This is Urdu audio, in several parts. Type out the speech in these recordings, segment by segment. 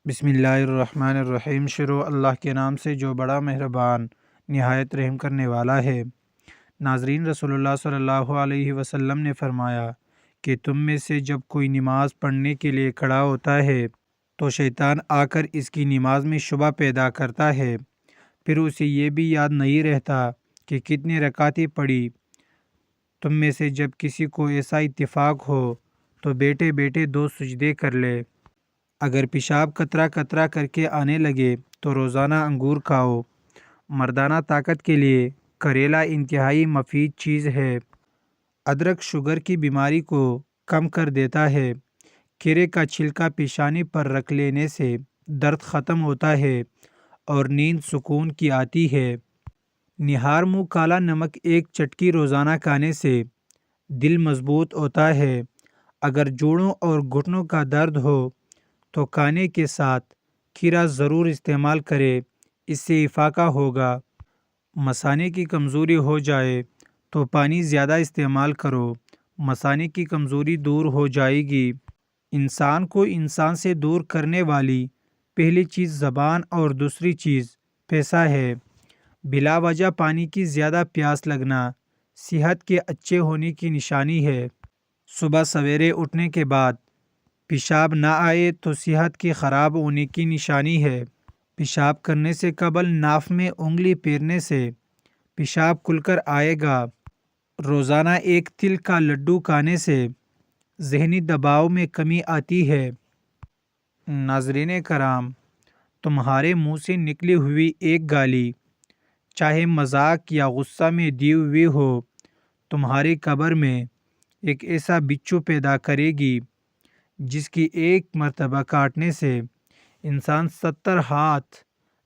بسم اللہ الرحمن الرحیم۔ شروع اللہ کے نام سے جو بڑا مہربان نہایت رحم کرنے والا ہے۔ ناظرین، رسول اللہ صلی اللہ علیہ وسلم نے فرمایا کہ تم میں سے جب کوئی نماز پڑھنے کے لیے کھڑا ہوتا ہے تو شیطان آ کر اس کی نماز میں شبہ پیدا کرتا ہے، پھر اسے یہ بھی یاد نہیں رہتا کہ کتنی رکعتیں پڑھی۔ تم میں سے جب کسی کو ایسا اتفاق ہو تو بیٹھے بیٹھے 2 سجدے کر لے۔ اگر پیشاب قطرہ قطرہ کر کے آنے لگے تو روزانہ انگور کھاؤ۔ مردانہ طاقت کے لیے کریلا انتہائی مفید چیز ہے۔ ادرک شوگر کی بیماری کو کم کر دیتا ہے۔ کیرے کا چھلکا پیشانی پر رکھ لینے سے درد ختم ہوتا ہے اور نیند سکون کی آتی ہے۔ نہار منہ کالا نمک 1 چٹکی روزانہ کھانے سے دل مضبوط ہوتا ہے۔ اگر جوڑوں اور گھٹنوں کا درد ہو تو کھانے کے ساتھ کھیرا ضرور استعمال کرے، اس سے افاقہ ہوگا۔ مثانے کی کمزوری ہو جائے تو پانی زیادہ استعمال کرو، مثانے کی کمزوری دور ہو جائے گی۔ انسان کو انسان سے دور کرنے والی پہلی چیز زبان اور دوسری چیز پیسہ ہے۔ بلا وجہ پانی کی زیادہ پیاس لگنا صحت کے اچھے ہونے کی نشانی ہے۔ صبح سویرے اٹھنے کے بعد پیشاب نہ آئے تو صحت کے خراب ہونے کی نشانی ہے۔ پیشاب کرنے سے قبل ناف میں انگلی پھیرنے سے پیشاب کھل کر آئے گا۔ روزانہ 1 تل کا لڈو کھانے سے ذہنی دباؤ میں کمی آتی ہے۔ ناظرین کرام، تمہارے منہ سے نکلی ہوئی ایک گالی، چاہے مذاق یا غصہ میں دی ہوئی ہو، تمہاری قبر میں ایک ایسا بچھو پیدا کرے گی جس کی 1 مرتبہ کاٹنے سے انسان 70 ہاتھ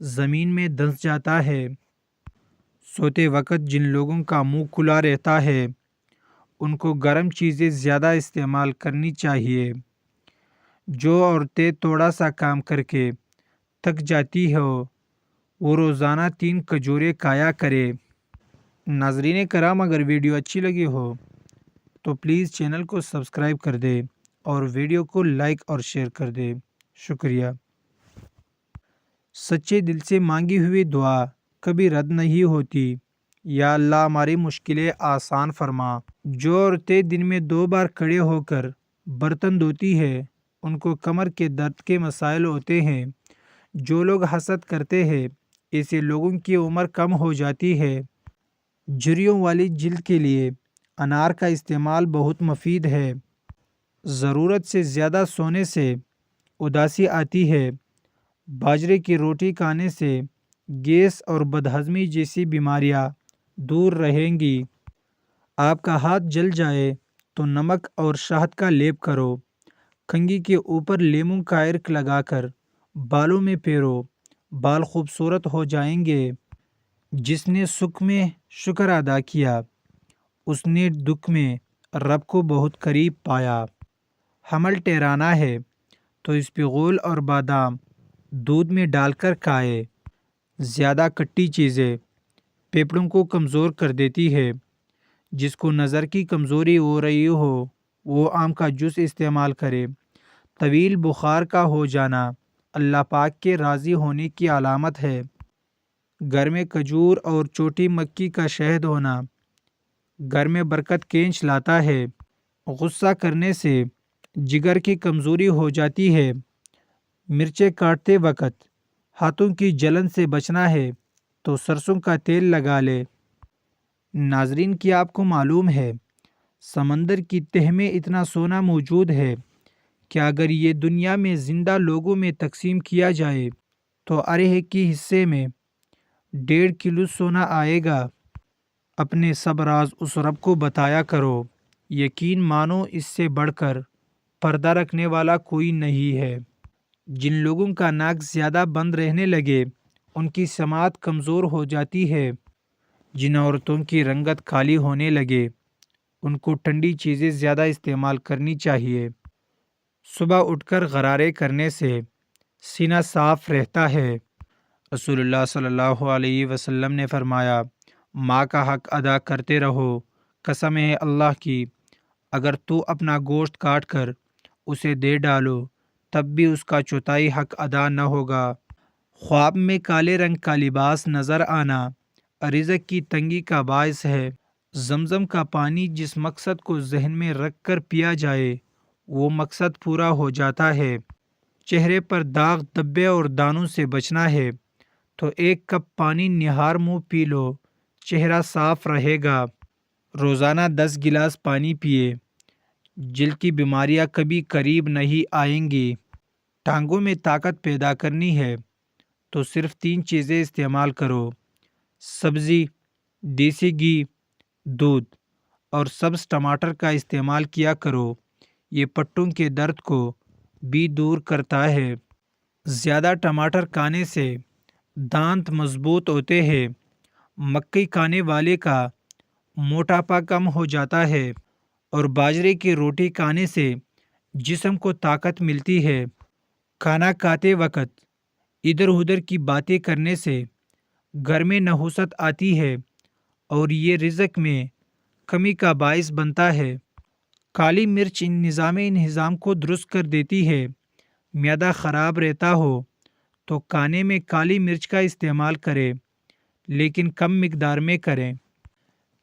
زمین میں دھنس جاتا ہے۔ سوتے وقت جن لوگوں کا منہ کھلا رہتا ہے ان کو گرم چیزیں زیادہ استعمال کرنی چاہیے۔ جو عورتیں تھوڑا سا کام کر کے تھک جاتی ہو وہ روزانہ 3 کھجوریں کھایا کرے۔ ناظرین کرام، اگر ویڈیو اچھی لگی ہو تو پلیز چینل کو سبسکرائب کر دے اور ویڈیو کو لائک اور شیئر کر دے۔ شکریہ۔ سچے دل سے مانگی ہوئی دعا کبھی رد نہیں ہوتی۔ یا اللہ ہماری مشکلیں آسان فرما۔ جو عورتیں دن میں 2 بار کھڑے ہو کر برتن دھوتی ہے ان کو کمر کے درد کے مسائل ہوتے ہیں۔ جو لوگ حسد کرتے ہیں ایسے لوگوں کی عمر کم ہو جاتی ہے۔ جھریوں والی جلد کے لیے انار کا استعمال بہت مفید ہے۔ ضرورت سے زیادہ سونے سے اداسی آتی ہے۔ باجرے کی روٹی کھانے سے گیس اور بدہضمی جیسی بیماریاں دور رہیں گی۔ آپ کا ہاتھ جل جائے تو نمک اور شہد کا لیپ کرو۔ کنگھی کے اوپر لیموں کا عرق لگا کر بالوں میں پھیرو، بال خوبصورت ہو جائیں گے۔ جس نے سکھ میں شکر ادا کیا اس نے دکھ میں رب کو بہت قریب پایا۔ حمل ٹھہرانا ہے تو اسپغول اور بادام دودھ میں ڈال کر کھائے۔ زیادہ کھٹی چیزیں پھیپھڑوں کو کمزور کر دیتی ہے۔ جس کو نظر کی کمزوری ہو رہی ہو وہ آم کا جوس استعمال کرے۔ طویل بخار کا ہو جانا اللہ پاک کے راضی ہونے کی علامت ہے۔ گھر میں کھجور اور چھوٹی مکھی کا شہد ہونا گھر میں برکت کھینچ لاتا ہے۔ غصہ کرنے سے جگر کی کمزوری ہو جاتی ہے۔ مرچیں کاٹتے وقت ہاتھوں کی جلن سے بچنا ہے تو سرسوں کا تیل لگا لے۔ ناظرین، کیا آپ کو معلوم ہے سمندر کی تہہ میں اتنا سونا موجود ہے کہ اگر یہ دنیا میں زندہ لوگوں میں تقسیم کیا جائے تو ہر ایک کے حصے میں 1.5 کلو سونا آئے گا۔ اپنے سب راز اس رب کو بتایا کرو، یقین مانو اس سے بڑھ کر پردہ رکھنے والا کوئی نہیں ہے۔ جن لوگوں کا ناک زیادہ بند رہنے لگے ان کی سماعت کمزور ہو جاتی ہے۔ جن عورتوں کی رنگت کالی ہونے لگے ان کو ٹھنڈی چیزیں زیادہ استعمال کرنی چاہیے۔ صبح اٹھ کر غرارے کرنے سے سینہ صاف رہتا ہے۔ رسول اللہ صلی اللہ علیہ وسلم نے فرمایا، ماں کا حق ادا کرتے رہو۔ قسم ہے اللہ کی، اگر تو اپنا گوشت کاٹ کر اسے دے ڈالو تب بھی اس کا چوتھائی حق ادا نہ ہوگا۔ خواب میں کالے رنگ کا لباس نظر آنا رزق کی تنگی کا باعث ہے۔ زمزم کا پانی جس مقصد کو ذہن میں رکھ کر پیا جائے وہ مقصد پورا ہو جاتا ہے۔ چہرے پر داغ دھبے اور دانوں سے بچنا ہے تو 1 کپ پانی نہار منہ پی لو، چہرہ صاف رہے گا۔ روزانہ 10 گلاس پانی پیے، جلد کی بیماریاں کبھی قریب نہیں آئیں گی۔ ٹانگوں میں طاقت پیدا کرنی ہے تو صرف 3 چیزیں استعمال کرو: سبزی، دیسی گھی، دودھ اور سبز ٹماٹر کا استعمال کیا کرو۔ یہ پٹوں کے درد کو بھی دور کرتا ہے۔ زیادہ ٹماٹر کھانے سے دانت مضبوط ہوتے ہیں۔ مکئی کھانے والے کا موٹاپا کم ہو جاتا ہے اور باجرے کی روٹی کھانے سے جسم کو طاقت ملتی ہے۔ کھانا کھاتے وقت ادھر ادھر کی باتیں کرنے سے گھر میں نحوست آتی ہے اور یہ رزق میں کمی کا باعث بنتا ہے۔ کالی مرچ انہضام کو درست کر دیتی ہے۔ معدہ خراب رہتا ہو تو کھانے میں کالی مرچ کا استعمال کریں، لیکن کم مقدار میں کریں۔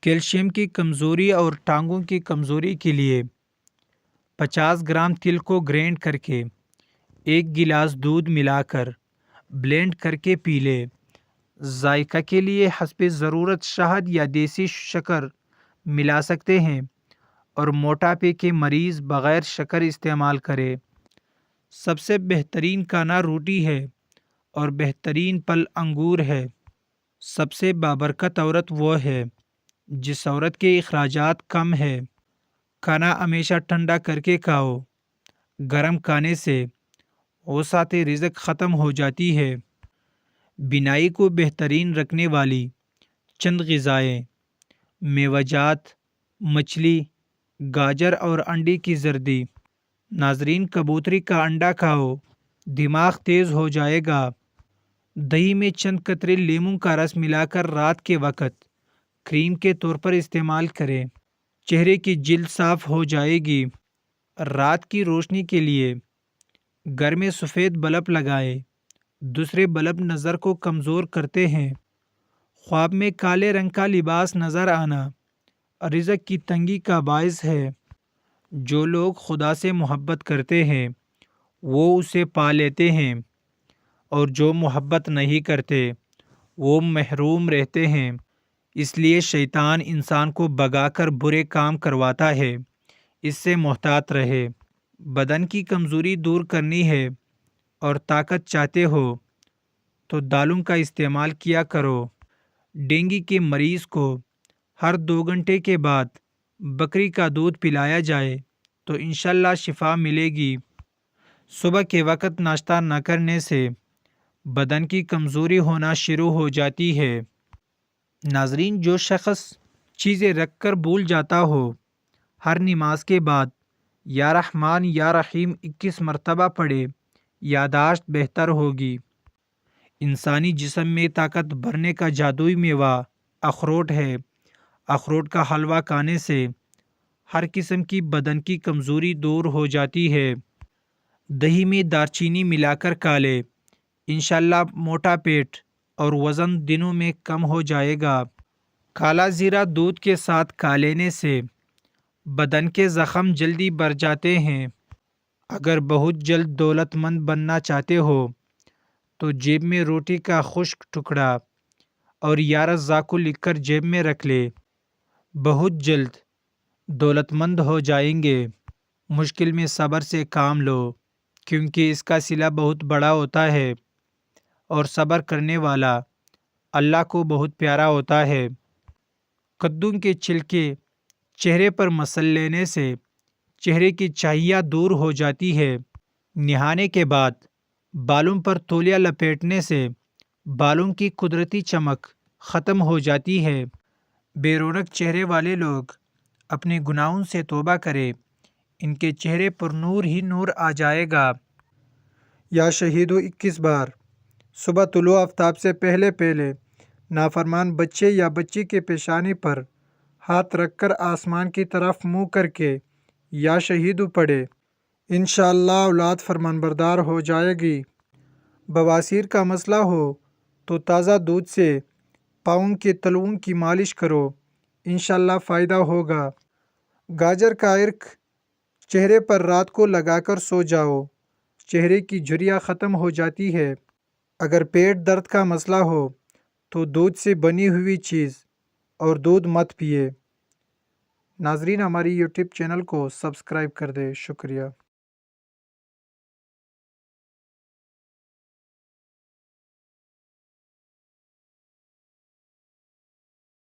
کیلشیم کی کمزوری اور ٹانگوں کی کمزوری کے لیے 50 گرام تل کو گرینڈ کر کے 1 گلاس دودھ ملا کر بلینڈ کر کے پی لے۔ ذائقہ کے لیے حسب ضرورت شہد یا دیسی شکر ملا سکتے ہیں اور موٹاپے کے مریض بغیر شکر استعمال کرے۔ سب سے بہترین کھانا روٹی ہے اور بہترین پھل انگور ہے۔ سب سے بابرکت عورت وہ ہے جس عورت کے اخراجات کم ہے۔ کھانا ہمیشہ ٹھنڈا کر کے کھاؤ، گرم کھانے سے وسعت رزق ختم ہو جاتی ہے۔ بینائی کو بہترین رکھنے والی چند غذائیں: میوہ جات، مچھلی، گاجر اور انڈے کی زردی۔ ناظرین، کبوتری کا انڈا کھاؤ، دماغ تیز ہو جائے گا۔ دہی میں چند قطرے لیموں کا رس ملا کر رات کے وقت کریم کے طور پر استعمال کریں، چہرے کی جلد صاف ہو جائے گی۔ رات کی روشنی کے لیے گھر میں سفید بلب لگائیں، دوسرے بلب نظر کو کمزور کرتے ہیں۔ خواب میں کالے رنگ کا لباس نظر آنا رزق کی تنگی کا باعث ہے۔ جو لوگ خدا سے محبت کرتے ہیں وہ اسے پا لیتے ہیں، اور جو محبت نہیں کرتے وہ محروم رہتے ہیں۔ اس لیے شیطان انسان کو بھگا کر برے کام کرواتا ہے، اس سے محتاط رہے۔ بدن کی کمزوری دور کرنی ہے اور طاقت چاہتے ہو تو دالوں کا استعمال کیا کرو۔ ڈینگی کے مریض کو ہر 2 گھنٹے کے بعد بکری کا دودھ پلایا جائے تو انشاءاللہ شفا ملے گی۔ صبح کے وقت ناشتہ نہ کرنے سے بدن کی کمزوری ہونا شروع ہو جاتی ہے۔ ناظرین، جو شخص چیزیں رکھ کر بھول جاتا ہو، ہر نماز کے بعد یا رحمان یا رحیم 21 مرتبہ پڑھے، یادداشت بہتر ہوگی۔ انسانی جسم میں طاقت بھرنے کا جادوئی میوہ اخروٹ ہے۔ اخروٹ کا حلوہ کھانے سے ہر قسم کی بدن کی کمزوری دور ہو جاتی ہے۔ دہی میں دارچینی ملا کر کھا لے، انشاءاللہ موٹا پیٹ اور وزن دنوں میں کم ہو جائے گا۔ کالا زیرہ دودھ کے ساتھ کھا لینے سے بدن کے زخم جلدی بھر جاتے ہیں۔ اگر بہت جلد دولت مند بننا چاہتے ہو تو جیب میں روٹی کا خشک ٹکڑا اور 11 زاکو لکھ کر جیب میں رکھ لے۔ بہت جلد دولت مند ہو جائیں گے۔ مشکل میں صبر سے کام لو، کیونکہ اس کا صلہ بہت بڑا ہوتا ہے اور صبر کرنے والا اللہ کو بہت پیارا ہوتا ہے۔ کدو کے چھلکے چہرے پر مسل لینے سے چہرے کی چھائیاں دور ہو جاتی ہے۔ نہانے کے بعد بالوں پر تولیہ لپیٹنے سے بالوں کی قدرتی چمک ختم ہو جاتی ہے۔ بے رونق چہرے والے لوگ اپنے گناہوں سے توبہ کرے، ان کے چہرے پر نور ہی نور آ جائے گا۔ یا شہیدو 21 بار۔ صبح طلوع آفتاب سے پہلے پہلے نافرمان بچے یا بچی کے پیشانی پر ہاتھ رکھ کر آسمان کی طرف منہ کر کے یا شہیدو پڑھے۔ انشاءاللہ اولاد فرمانبردار ہو جائے گی۔ بواسیر کا مسئلہ ہو تو تازہ دودھ سے پاؤں کے تلوؤں کی مالش کرو، انشاءاللہ فائدہ ہوگا۔ گاجر کا عرق چہرے پر رات کو لگا کر سو جاؤ، چہرے کی جھریاں ختم ہو جاتی ہے۔ اگر پیٹ درد کا مسئلہ ہو تو دودھ سے بنی ہوئی چیز اور دودھ مت پیے۔ ناظرین، ہماری یوٹیوب چینل کو سبسکرائب کر دیں، شکریہ۔